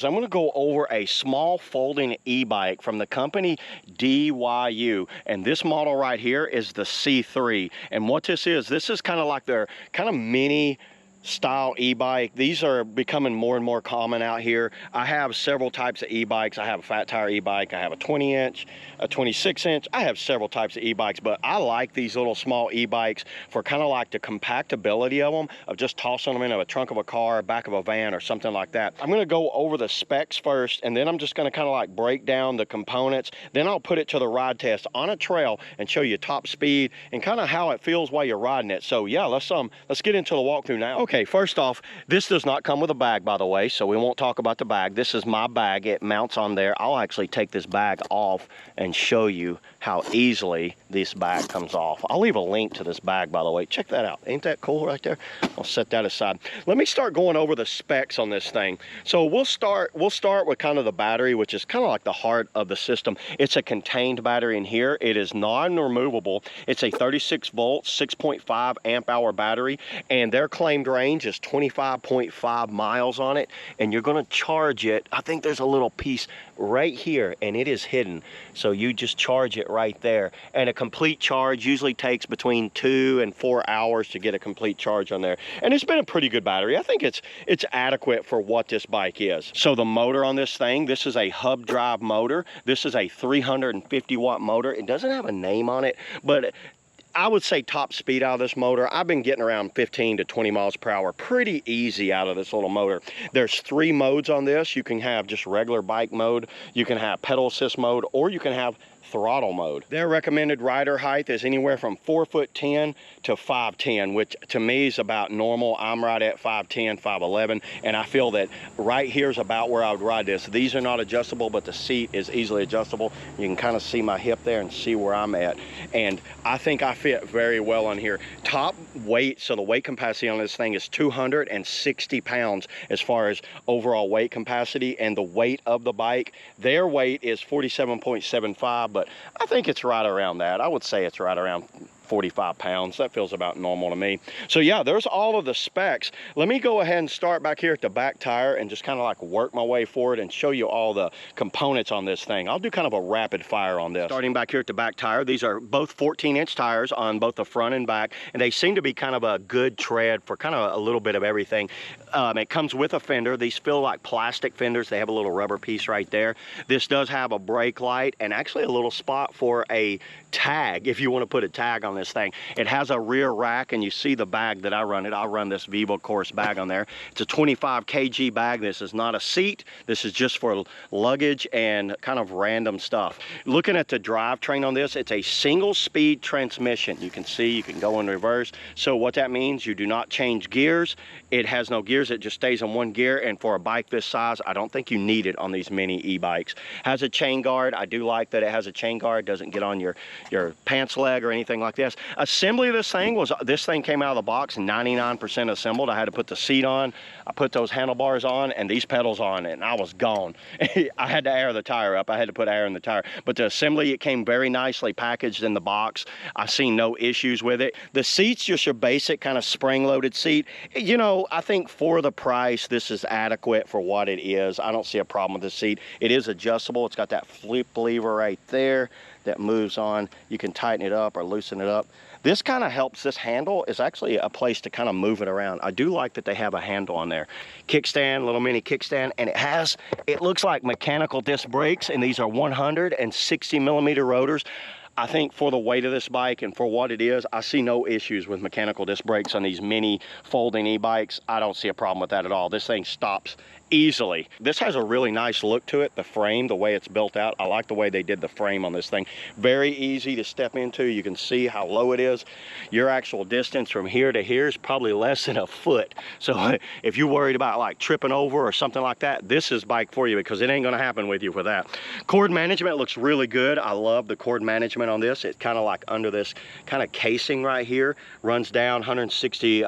I'm going to go over a small folding e-bike from the company DYU, and this model right here is the C3. And what this is kind of like their kind of mini style e-bike. These are becoming more and more common out here. I have several types of e-bikes. I have a fat tire e-bike, I have a 20-inch, a 26-inch. I have several types of e-bikes, but I like these little small e-bikes for kind of like the compactability of them, of just tossing them into a trunk of a car, back of a van, or something like that. I'm going to go over the specs first, and then I'm just going to kind of like break down the components. Then I'll put it to the ride test on a trail and show you top speed and kind of how it feels while you're riding it. So yeah, let's get into the walkthrough now. Okay, first off, this does not come with a bag, by the way, so we won't talk about the bag. This is my bag. It mounts on there. I'll actually take this bag off and show you how easily this bag comes off. I'll leave a link to this bag, by the way. Check that out. Ain't that cool right there? I'll set that aside. Let me start going over the specs on this thing. So we'll start with kind of the battery, which is kind of like the heart of the system. It's a contained battery in here. It is non-removable. It's a 36 volt, 6.5 amp hour battery, and their claimed range is 25.5 miles on it, and you're going to charge it. I think there's a little piece right here, and it is hidden, so you just charge it right there. And a complete charge usually takes between 2 and 4 hours to get a complete charge on there, and it's been a pretty good battery. I think it's adequate for what this bike is. So the motor on this thing, this is a hub drive motor. This is a 350 watt motor. It doesn't have a name on it, but I would say top speed out of this motor, I've been getting around 15 to 20 miles per hour pretty easy out of this little motor. There's 3 modes on this. You can have just regular bike mode, you can have pedal assist mode, or you can have throttle mode. Their recommended rider height is anywhere from 4'10" to 5'10", which to me is about normal. I'm right at 5'10", 5'11", and I feel that right here is about where I would ride this. These are not adjustable, but the seat is easily adjustable. You can kind of see my hip there and see where I'm at, and I think I fit very well on here. Top weight, so the weight capacity on this thing is 260 pounds as far as overall weight capacity, and the weight of the bike, their weight is 47.75, but I think it's right around that. I would say it's right around 45 pounds. That feels about normal to me. So yeah, there's all of the specs. Let me go ahead and start back here at the back tire and just kind of like work my way forward and show you all the components on this thing. I'll do kind of a rapid fire on this. Starting back here at the back tire, these are both 14-inch tires on both the front and back, and they seem to be kind of a good tread for kind of a little bit of everything. It comes with a fender. These feel like plastic fenders. They have a little rubber piece right there. This does have a brake light and actually a little spot for a tag if you want to put a tag on this thing. It has a rear rack, and you see the bag that I run it. I run this Viva Course bag on there. It's a 25 kg bag. This is not a seat. This is just for luggage and kind of random stuff. Looking at the drivetrain on this, it's a single speed transmission. You can see you can go in reverse. So what that means, you do not change gears. It has no gears. It just stays in one gear, and for a bike this size, I don't think you need it on these mini e-bikes. Has a chain guard. I do like that it has a chain guard. Doesn't get on your pants leg or anything like this. Assembly of this thing came out of the box 99% assembled. I had to put the seat on, I put those handlebars on, and these pedals on, and I was gone. I had to air the tire up. I had to put air in the tire. But the assembly, it came very nicely packaged in the box. I seen no issues with it. The seat's just your basic kind of spring-loaded seat. You know, I think for the price, this is adequate for what it is. I don't see a problem with the seat. It is adjustable. It's got that flip lever right there that moves on. You can tighten it up or loosen it up. This kind of helps. This handle is actually a place to kind of move it around. I do like that they have a handle on there. Kickstand, little mini kickstand, and it looks like mechanical disc brakes, and these are 160 millimeter rotors. I think for the weight of this bike and for what it is, I see no issues with mechanical disc brakes on these mini folding e-bikes. I don't see a problem with that at all. This thing stops easily. This has a really nice look to it. The frame, the way it's built out, I like the way they did the frame on this thing. Very easy to step into. You can see how low it is. Your actual distance from here to here is probably less than a foot. So if you're worried about like tripping over or something like that, this is bike for you, because it ain't gonna happen with you for that. Cord management looks really good. I love the cord management on this. It's kind of like under this kind of casing right here. Runs down 160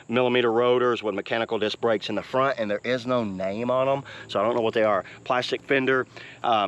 millimeter rotors with mechanical disc brakes in the front, and there is no name on them, so I don't know what they are. Plastic fender,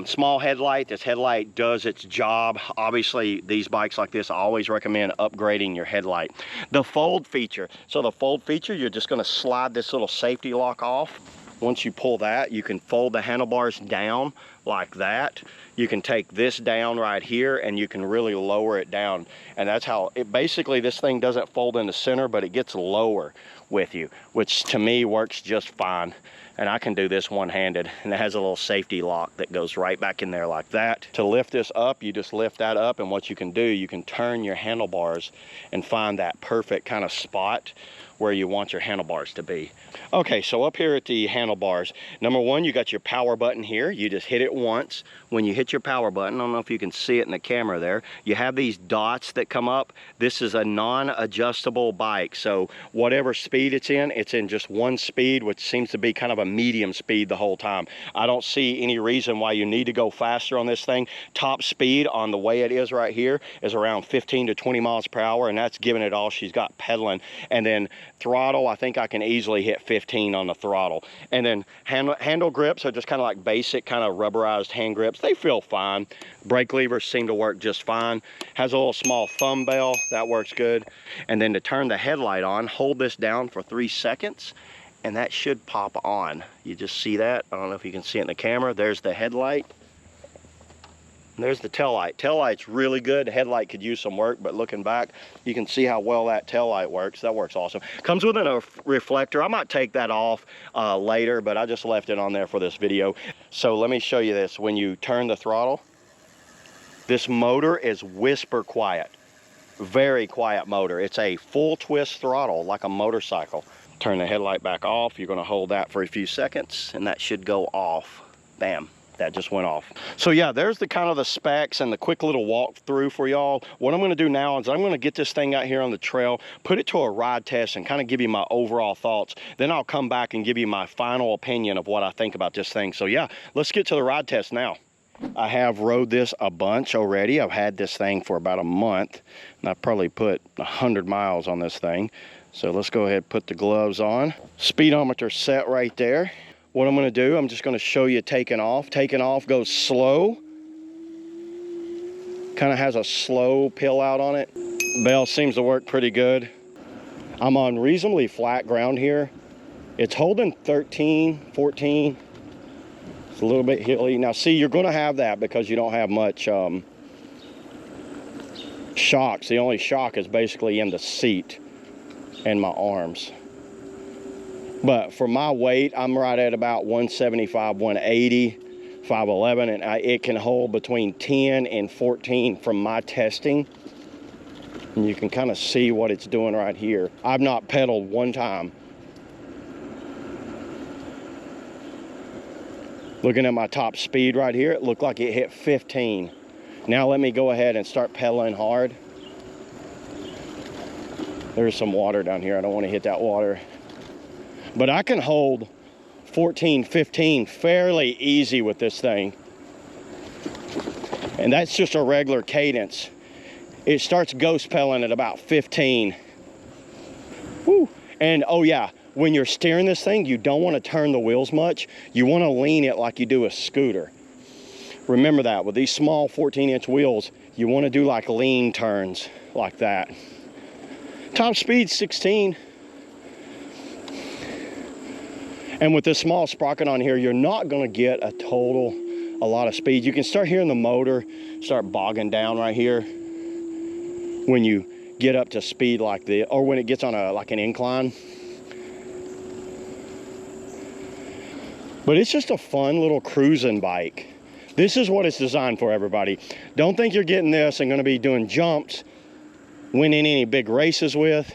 small headlight. This headlight does its job. Obviously, these bikes like this, I always recommend upgrading your headlight. The fold feature. So the fold feature, you're just going to slide this little safety lock off, Once you pull that, you can fold the handlebars down like that. You can take this down right here and you can really lower it down. And that's how it basically, this thing doesn't fold in the center, but it gets lower with you, which to me works just fine. And I can do this one-handed, and it has a little safety lock that goes right back in there like that. To lift this up, you just lift that up, and what you can do, you can turn your handlebars and find that perfect kind of spot where you want your handlebars to be. Okay, so up here at the handlebars, number one, you got your power button here. You just hit it once. When you hit your power button, I don't know if you can see it in the camera there, you have these dots that come up. This is a non-adjustable bike, so whatever speed it's in just one speed, which seems to be kind of a medium speed the whole time. I don't see any reason why you need to go faster on this thing. Top speed on the way it is right here is around 15 to 20 miles per hour, and that's giving it all she's got pedaling. And then throttle, I think I can easily hit 15 on the throttle. And then handle grips are just kind of like basic kind of rubberized hand grips. They feel fine. Brake levers seem to work just fine. Has a little small thumb bell, that works good. And then to turn the headlight on, hold this down for 3 seconds and that should pop on. You just see that. I don't know if you can see it in the camera. There's the headlight. There's the tail light. Tail light's really good. The headlight could use some work, but looking back, you can see how well that tail light works. That works awesome. Comes with a reflector. I might take that off later, but I just left it on there for this video. So let me show you this. When you turn the throttle, this motor is whisper quiet. Very quiet motor. It's a full twist throttle like a motorcycle. Turn the headlight back off. You're going to hold that for a few seconds and that should go off. Bam. That just went off. So yeah, there's the kind of the specs and the quick little walkthrough for y'all. What I'm going to do now is I'm going to get this thing out here on the trail, put it to a ride test and kind of give you my overall thoughts. Then I'll come back and give you my final opinion of what I think about this thing. So yeah, let's get to the ride test now. I have rode this a bunch already. I've had this thing for about a month and I've probably put 100 miles on this thing. So let's go ahead and put the gloves on. Speedometer set right there. What I'm going to do, I'm just going to show you taking off. Taking off goes slow. Kind of has a slow pill out on it. Bell seems to work pretty good. I'm on reasonably flat ground here. It's holding 13, 14. It's a little bit hilly. Now see, you're going to have that because you don't have much shocks. The only shock is basically in the seat and my arms. But for my weight, I'm right at about 175, 180, 5'11", and it can hold between 10 and 14 from my testing. And you can kind of see what it's doing right here. I've not pedaled one time. Looking at my top speed right here, it looked like it hit 15. Now let me go ahead and start pedaling hard. There's some water down here. I don't want to hit that water. But I can hold 14, 15 fairly easy with this thing. And that's just a regular cadence. It starts ghost pedaling at about 15. Woo. And oh yeah, when you're steering this thing, you don't want to turn the wheels much. You want to lean it like you do a scooter. Remember that, with these small 14-inch wheels, you want to do like lean turns like that. Top speed 16. And with this small sprocket on here, you're not going to get a lot of speed. You can start hearing the motor start bogging down right here when you get up to speed like this, or when it gets on like an incline. But it's just a fun little cruising bike. This is what it's designed for, everybody. Don't think you're getting this and going to be doing jumps, winning any big races with.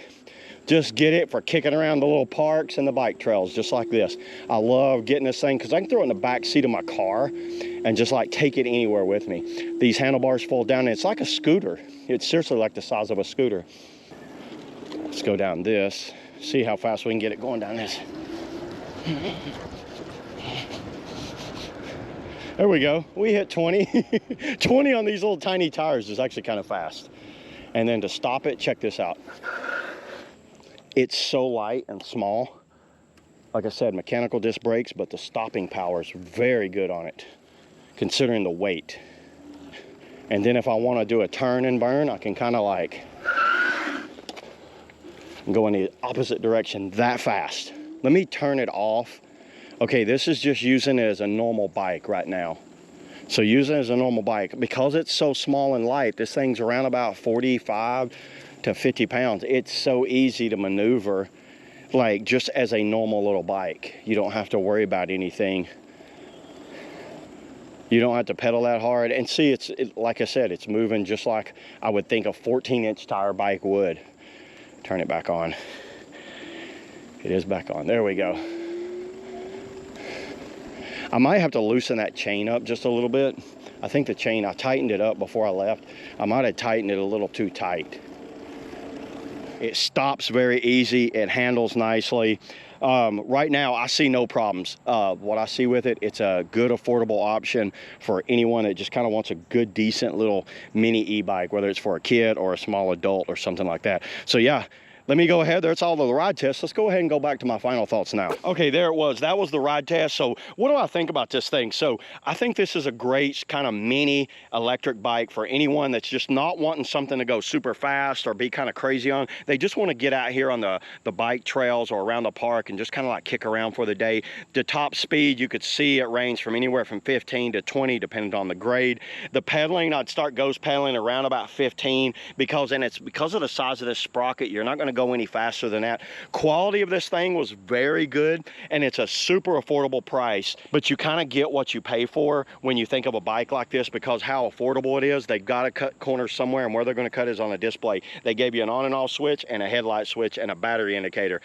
Just get it for kicking around the little parks and the bike trails, just like this. I love getting this thing because I can throw it in the back seat of my car and just like take it anywhere with me. These handlebars fold down and it's like a scooter. It's seriously like the size of a scooter. Let's go down this, see how fast we can get it going down this. There we go, we hit 20. 20 on these little tiny tires is actually kind of fast. And then to stop it, check this out. It's so light and small. Like I said, mechanical disc brakes, but the stopping power is very good on it, considering the weight. And then if I want to do a turn and burn, I can kind of like go in the opposite direction that fast. Let me turn it off Okay, this is just using it as a normal bike right now. So using it as a normal bike, because it's so small and light, this thing's around about 45 to 50 pounds. It's so easy to maneuver, like just as a normal little bike. You don't have to worry about anything. You don't have to pedal that hard. And see, like I said, it's moving just like I would think a 14-inch tire bike would. Turn it back on. It is back on. There we go. I might have to loosen that chain up just a little bit. I think the chain, I tightened it up before I left. I might have tightened it a little too tight. It stops very easy. It handles nicely. Right now, I see no problems. What I see with it, it's a good, affordable option for anyone that just kind of wants a good, decent little mini e-bike, whether it's for a kid or a small adult or something like that. So yeah, let me go ahead. That's all the ride test. Let's go ahead and go back to my final thoughts now. Okay, there it was. That was the ride test. So what do I think about this thing? So I think this is a great kind of mini electric bike for anyone that's just not wanting something to go super fast or be kind of crazy on. They just want to get out here on the bike trails or around the park and just kind of like kick around for the day. The top speed, you could see it range from anywhere from 15 to 20, depending on the grade. The pedaling, I'd start ghost pedaling around about 15 because of the size of this sprocket, you're not going to go any faster than that. Quality of this thing was very good, and it's a super affordable price, but you kind of get what you pay for when you think of a bike like this because how affordable it is. They've got to cut corners somewhere, and where they're going to cut is on a display. They gave you an on and off switch and a headlight switch and a battery indicator.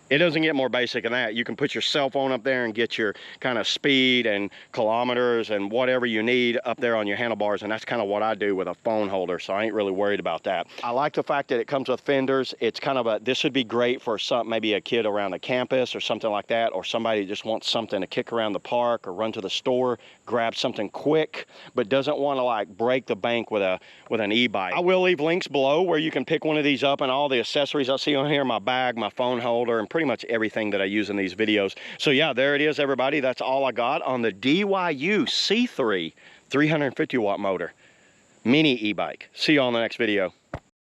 It doesn't get more basic than that. You can put your cell phone up there and get your kind of speed and kilometers and whatever you need up there on your handlebars, and that's kind of what I do with a phone holder, so I ain't really worried about that. I like the fact that it comes with fenders. It's kind of this would be great for maybe a kid around the campus or something like that, or somebody who just wants something to kick around the park or run to the store, grab something quick, but doesn't want to like break the bank with an e-bike. I will leave links below where you can pick one of these up, and all the accessories I see on here, my bag, my phone holder, and pretty much everything that I use in these videos. So yeah, there it is, everybody. That's all I got on the DYU C3 350 watt motor mini e-bike. See you on the next video.